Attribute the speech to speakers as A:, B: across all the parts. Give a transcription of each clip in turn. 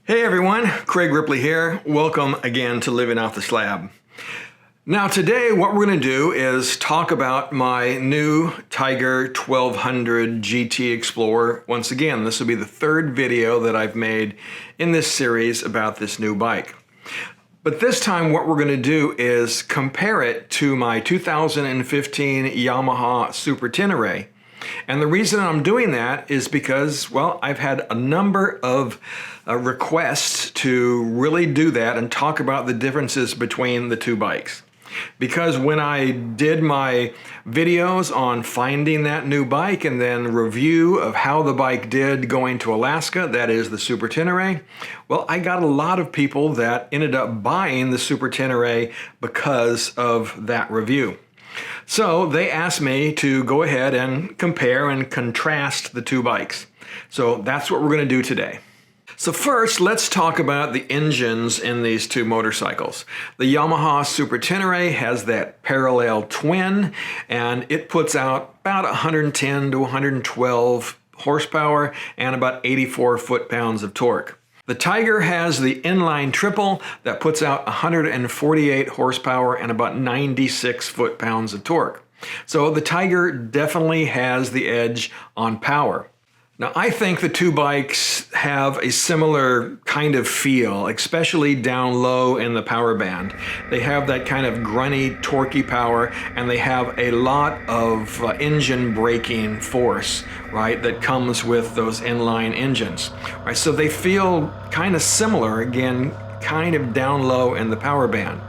A: Hey everyone, Craig Ripley here. Welcome again to Living Off the Slab. Now today what we're going to do is talk about my new Tiger 1200 GT Explorer. Once again, this will be the third video that I've made in this series about this new bike. But this time what we're going to do is compare it to my 2015 Yamaha Super Tenere. And the reason I'm doing that is because, well, I've had a number of requests to really do that and talk about the differences between the two bikes. Because when I did my videos on finding that new bike and then review of how the bike did going to Alaska, that is the Super Tenere, well, I got a lot of people that ended up buying the Super Tenere because of that review. So they asked me to go ahead and compare and contrast the two bikes. So that's what we're going to do today. So first, let's talk about the engines in these two motorcycles. The Yamaha Super Tenere has that parallel twin, and it puts out about 110 to 112 horsepower and about 84 foot-pounds of torque. The Tiger has the inline triple that puts out 148 horsepower and about 96 foot-pounds of torque. So the Tiger definitely has the edge on power. Now I think the two bikes have a similar kind of feel, especially down low in the power band. They have that kind of grunty, torquey power, and they have a lot of engine braking force, right, that comes with those inline engines. Right, so they feel kind of similar, again, kind of down low in the power band.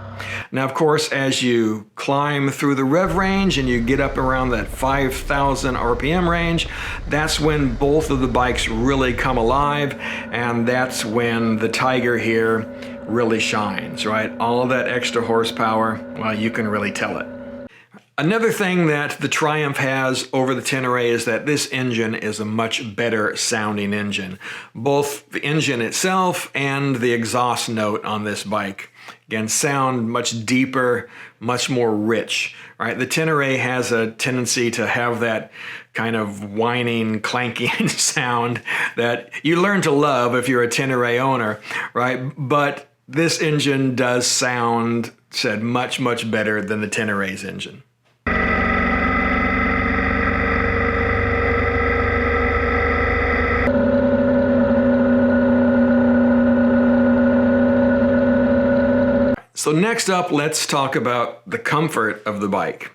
A: Now, of course, as you climb through the rev range and you get up around that 5,000 RPM range, that's when both of the bikes really come alive, and that's when the Tiger here really shines, right? All of that extra horsepower, well, you can really tell it. Another thing that the Triumph has over the Tenere is that this engine is a much better sounding engine. Both the engine itself and the exhaust note on this bike, again, sound much deeper, much more rich, right? The Tenere has a tendency to have that kind of whining, clanking sound that you learn to love if you're a Tenere owner, right? But this engine does sound, said, much, much better than the Tenere's engine. So next up, let's talk about the comfort of the bike.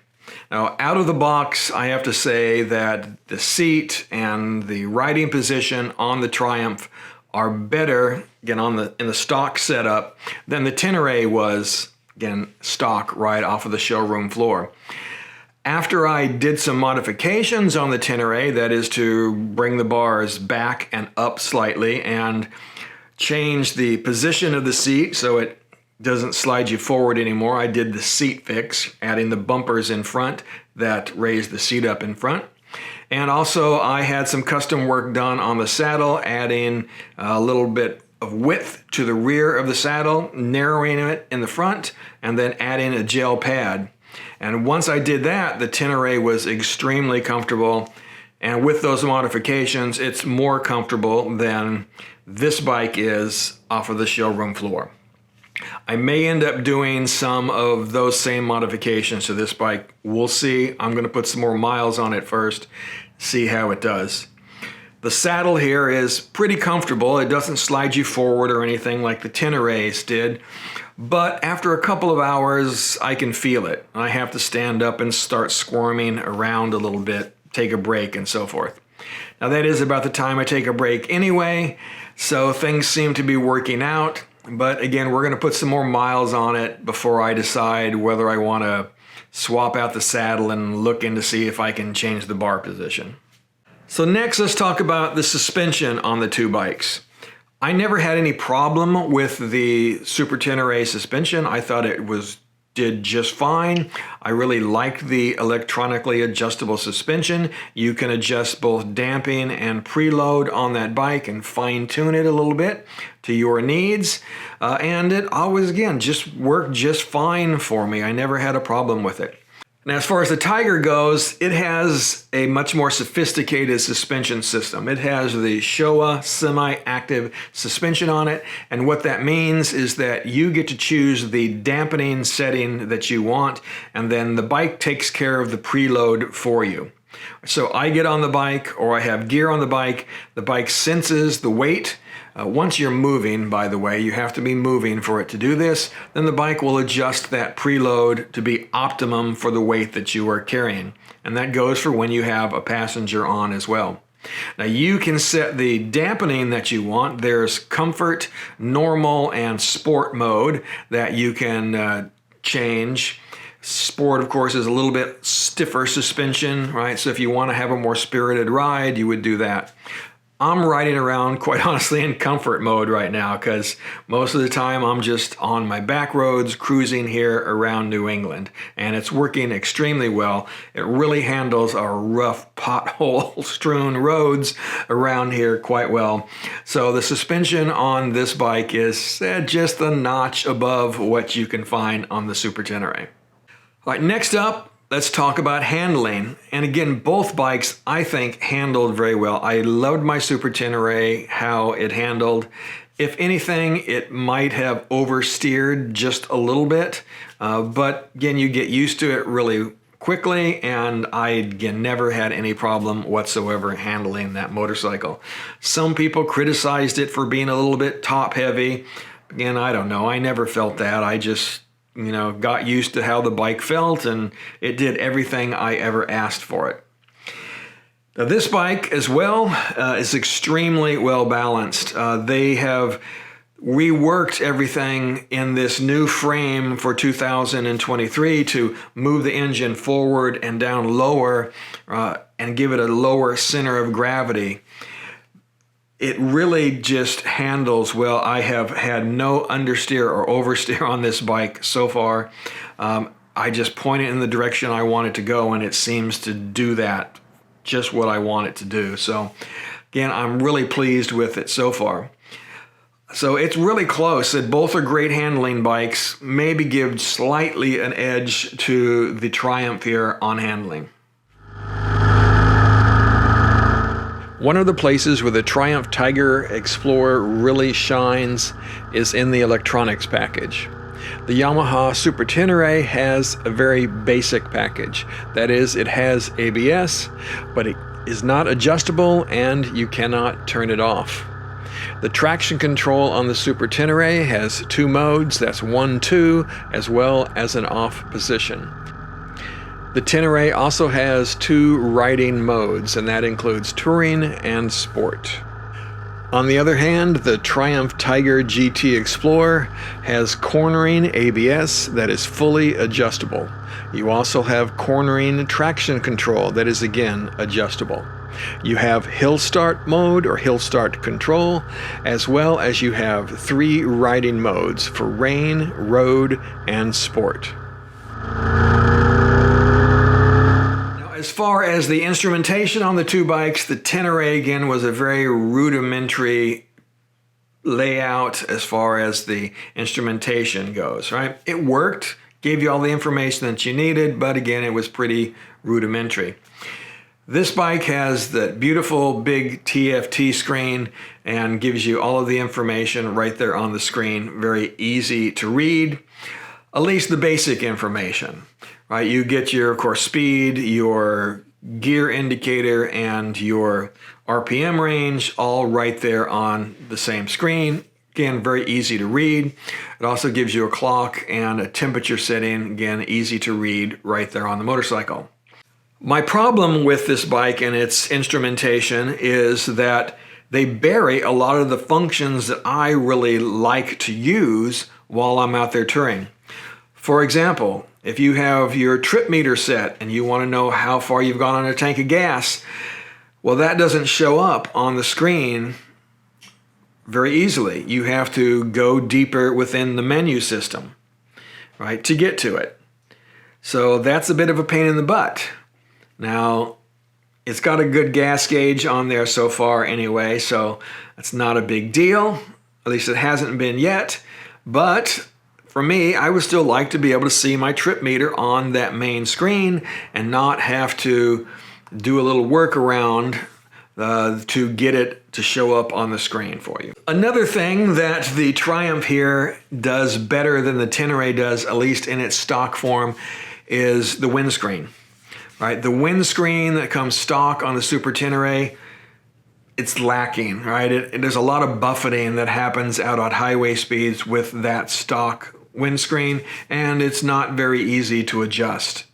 A: Now, out of the box, I have to say that the seat and the riding position on the Triumph are better, again, in the stock setup than the Tenere was, again, stock right off of the showroom floor. After I did some modifications on the Tenere, that is to bring the bars back and up slightly and change the position of the seat so it doesn't slide you forward anymore. I did the seat fix, adding the bumpers in front that raise the seat up in front. And also I had some custom work done on the saddle, adding a little bit of width to the rear of the saddle, narrowing it in the front, and then adding a gel pad. And once I did that, the Tenere was extremely comfortable. And with those modifications, it's more comfortable than this bike is off of the showroom floor. I may end up doing some of those same modifications to this bike. We'll see. I'm going to put some more miles on it first, see how it does. The saddle here is pretty comfortable. It doesn't slide you forward or anything like the Tenere's did, but after a couple of hours, I can feel it. I have to stand up and start squirming around a little bit, take a break, and so forth. Now that is about the time I take a break anyway, so things seem to be working out. But again, we're going to put some more miles on it before I decide whether I want to swap out the saddle and look in to see if I can change the bar position. So next, let's talk about the suspension on the two bikes. I never had any problem with the Super Tenere suspension. I thought it did just fine. I really liked the electronically adjustable suspension. You can adjust both damping and preload on that bike and fine tune it a little bit to your needs. And it always, again, just worked just fine for me. I never had a problem with it. Now, as far as the Tiger goes, it has a much more sophisticated suspension system. It has the Showa semi-active suspension on it, and what that means is that you get to choose the dampening setting that you want, and then the bike takes care of the preload for you. So I get on the bike, or I have gear on the bike senses the weight. Once you're moving, by the way, you have to be moving for it to do this, then the bike will adjust that preload to be optimum for the weight that you are carrying. And that goes for when you have a passenger on as well. Now you can set the dampening that you want. There's comfort, normal, and sport mode that you can change. Sport, of course, is a little bit stiffer suspension, right? So if you want to have a more spirited ride, you would do that. I'm riding around, quite honestly, in comfort mode right now because most of the time I'm just on my back roads cruising here around New England, and it's working extremely well. It really handles our rough pothole-strewn roads around here quite well. So the suspension on this bike is just a notch above what you can find on the Super Tenere. All right, next up, let's talk about handling. And again, both bikes, I think, handled very well. I loved my Super Tenere, how it handled. If anything, it might have oversteered just a little bit. But again, you get used to it really quickly, and I, again, never had any problem whatsoever handling that motorcycle. Some people criticized it for being a little bit top-heavy. Again, I don't know. I never felt that. I just got used to how the bike felt, and it did everything I ever asked for it. Now, this bike as well is extremely well balanced. They have reworked everything in this new frame for 2023 to move the engine forward and down lower and give it a lower center of gravity. It really just handles well. I have had no understeer or oversteer on this bike so far. I just point it in the direction I want it to go, and it seems to do that, just what I want it to do. So again, I'm really pleased with it so far. So it's really close. Both are great handling bikes, maybe give slightly an edge to the Triumph here on handling. One of the places where the Triumph Tiger Explorer really shines is in the electronics package. The Yamaha Super Tenere has a very basic package. That is, it has ABS, but it is not adjustable and you cannot turn it off. The traction control on the Super Tenere has two modes, that's 1, 2, as well as an off position. The Tenere also has two riding modes, and that includes touring and sport. On the other hand, the Triumph Tiger GT Explorer has cornering ABS that is fully adjustable. You also have cornering traction control that is again adjustable. You have hill start mode or hill start control, as well as you have three riding modes for rain, road, and sport. As far as the instrumentation on the two bikes, the Tenere again was a very rudimentary layout as far as the instrumentation goes, right? It worked, gave you all the information that you needed, but again, it was pretty rudimentary. This bike has the beautiful big TFT screen and gives you all of the information right there on the screen. Very easy to read, at least the basic information. Right, you get your, of course, speed, your gear indicator, and your RPM range all right there on the same screen. Again, very easy to read. It also gives you a clock and a temperature setting. Again, easy to read right there on the motorcycle. My problem with this bike and its instrumentation is that they bury a lot of the functions that I really like to use while I'm out there touring. For example, if you have your trip meter set and you want to know how far you've gone on a tank of gas, well, that doesn't show up on the screen very easily. You have to go deeper within the menu system, right, to get to it. So that's a bit of a pain in the butt. Now, it's got a good gas gauge on there so far anyway, so it's not a big deal. At least it hasn't been yet. But For me, I would still like to be able to see my trip meter on that main screen and not have to do a little workaround to get it to show up on the screen for you. Another thing that the Triumph here does better than the Tenere does, at least in its stock form, is the windscreen. Right, the windscreen that comes stock on the Super Tenere, it's lacking, right? There's a lot of buffeting that happens out at highway speeds with that stock windscreen, and it's not very easy to adjust,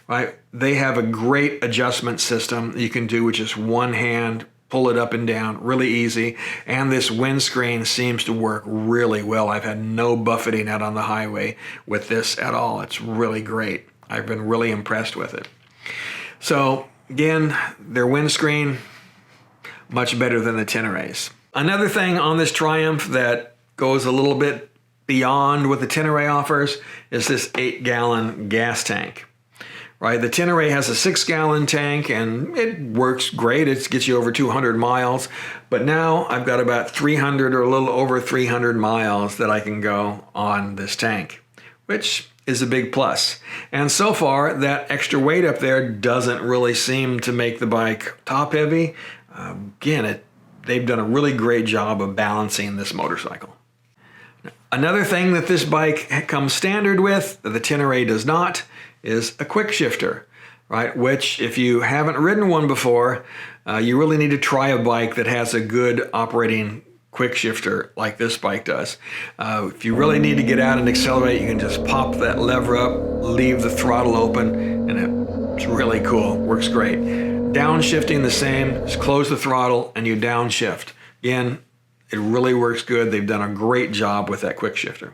A: right? They have a great adjustment system you can do with just one hand, pull it up and down, really easy. And this windscreen seems to work really well. I've had no buffeting out on the highway with this at all. It's really great. I've been really impressed with it. So again, their windscreen, much better than the Tenere's. Another thing on this Triumph that goes a little bit beyond what the Tenere offers is this 8-gallon gas tank. Right, the Tenere has a 6-gallon tank and it works great. It gets you over 200 miles. But now I've got about 300 or a little over 300 miles that I can go on this tank, which is a big plus. And so far, that extra weight up there doesn't really seem to make the bike top heavy. They've done a really great job of balancing this motorcycle. Another thing that this bike comes standard with, that the Tenere does not, is a quick shifter, right? Which, if you haven't ridden one before, you really need to try a bike that has a good operating quick shifter like this bike does. If you really need to get out and accelerate, you can just pop that lever up, leave the throttle open, and it's really cool. Works great. Downshifting the same, just close the throttle and you downshift. Again, it really works good. They've done a great job with that quick shifter.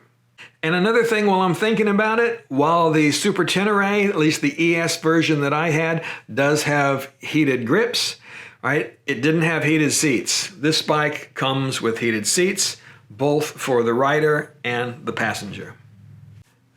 A: And another thing while I'm thinking about it, while the Super Tenere, at least the ES version that I had, does have heated grips, right? It didn't have heated seats. This bike comes with heated seats, both for the rider and the passenger.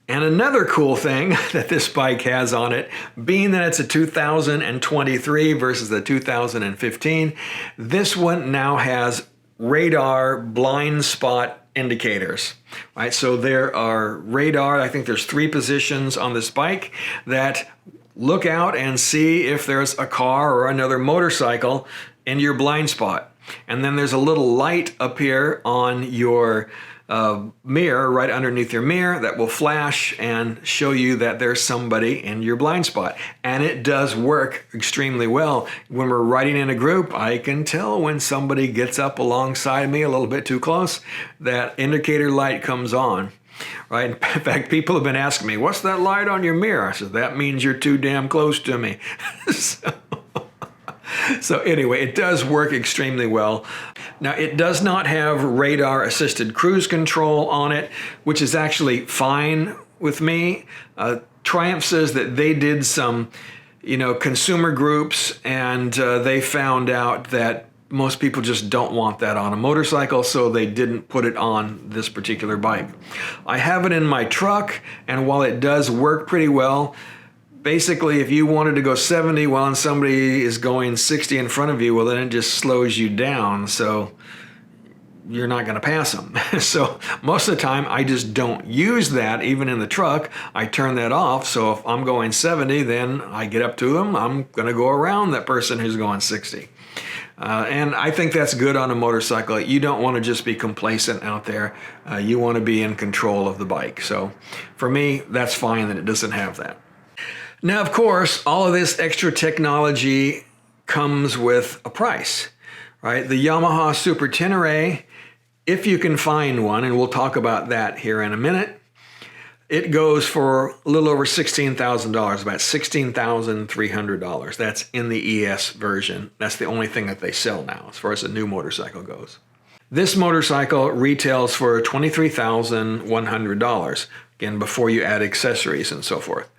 A: And another cool thing that this bike has on it, being that it's a 2023 versus the 2015, this one now has radar blind spot indicators, right? So there are radar, I think there's 3 positions on this bike that look out and see if there's a car or another motorcycle in your blind spot. And then there's a little light up here on your mirror, right underneath your mirror, that will flash and show you that there's somebody in your blind spot. And it does work extremely well. When we're riding in a group, I can tell when somebody gets up alongside me a little bit too close, that indicator light comes on. Right? In fact, people have been asking me, what's that light on your mirror? I said, that means you're too damn close to me. So anyway, it does work extremely well. Now, it does not have radar assisted cruise control on it, which is actually fine with me. Triumph says that they did some, consumer groups, and they found out that most people just don't want that on a motorcycle, so they didn't put it on this particular bike. I have it in my truck, and while it does work pretty well, basically if you wanted to go 70 while somebody is going 60 in front of you, well, then it just slows you down, so you're not going to pass them. So most of the time I just don't use that. Even in the truck, I turn that off, so if I'm going 70, then I get up to them, I'm going to go around that person who's going 60. And I think that's good on a motorcycle. You don't want to just be complacent out there. You want to be in control of the bike. So for me, that's fine that it doesn't have that. Now, of course, all of this extra technology comes with a price, right? The Yamaha Super Tenere, if you can find one, and we'll talk about that here in a minute, it goes for a little over $16,000, about $16,300. That's in the ES version. That's the only thing that they sell now as far as a new motorcycle goes. This motorcycle retails for $23,100, again, before you add accessories and so forth.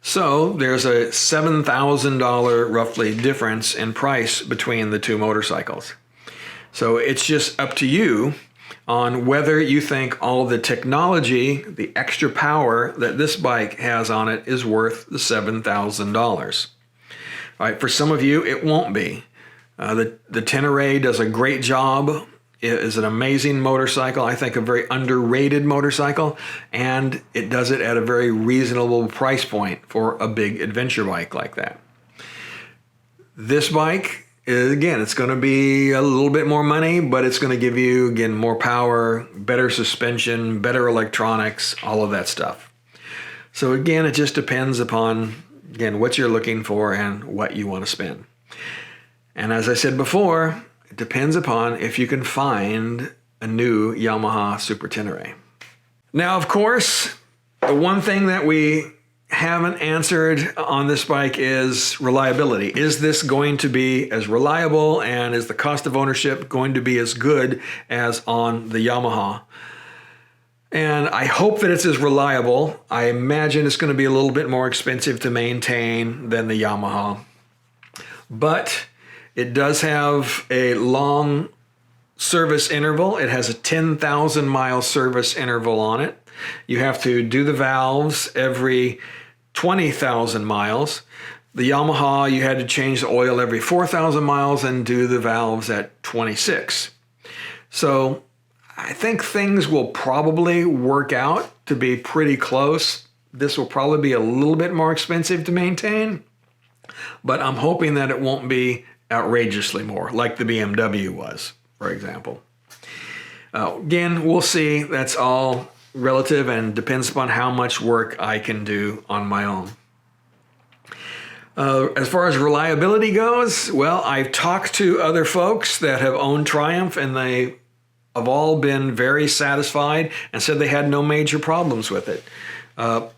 A: So there's a $7,000 roughly difference in price between the two motorcycles. So it's just up to you on whether you think all the technology, the extra power that this bike has on it is worth the $7,000. All right, for some of you, it won't be. The Tenere does a great job is an amazing motorcycle. I think a very underrated motorcycle, and it does it at a very reasonable price point for a big adventure bike like that. This bike, again, it's going to be a little bit more money, but it's going to give you, again, more power, better suspension, better electronics, all of that stuff. So again, it just depends upon, again, what you're looking for and what you want to spend. And as I said before, it depends upon if you can find a new Yamaha Super Tenere. Now, of course, the one thing that we haven't answered on this bike is reliability. Is this going to be as reliable, and is the cost of ownership going to be as good as on the Yamaha? And I hope that it's as reliable. I imagine it's going to be a little bit more expensive to maintain than the Yamaha. But it does have a long service interval. It has a 10,000 mile service interval on it. You have to do the valves every 20,000 miles. The Yamaha, you had to change the oil every 4,000 miles and do the valves at 26. So I think things will probably work out to be pretty close. This will probably be a little bit more expensive to maintain, but I'm hoping that it won't be outrageously more, like the BMW was, for example. Again, we'll see. That's all relative and depends upon how much work I can do on my own. As far as reliability goes, well, I've talked to other folks that have owned Triumph, and they have all been very satisfied and said they had no major problems with it.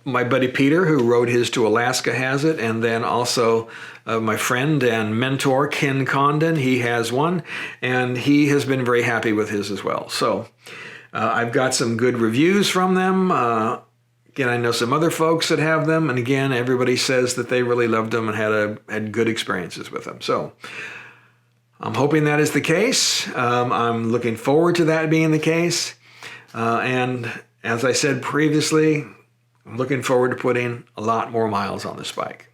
A: My buddy Peter, who rode his to Alaska, has it, and then also my friend and mentor Ken Condon, he has one, and he has been very happy with his as well. So I've got some good reviews from them. Again, I know some other folks that have them, and again, everybody says that they really loved them and had good experiences with them. So I'm hoping that is the case. I'm looking forward to that being the case. And as I said previously, I'm looking forward to putting a lot more miles on this bike.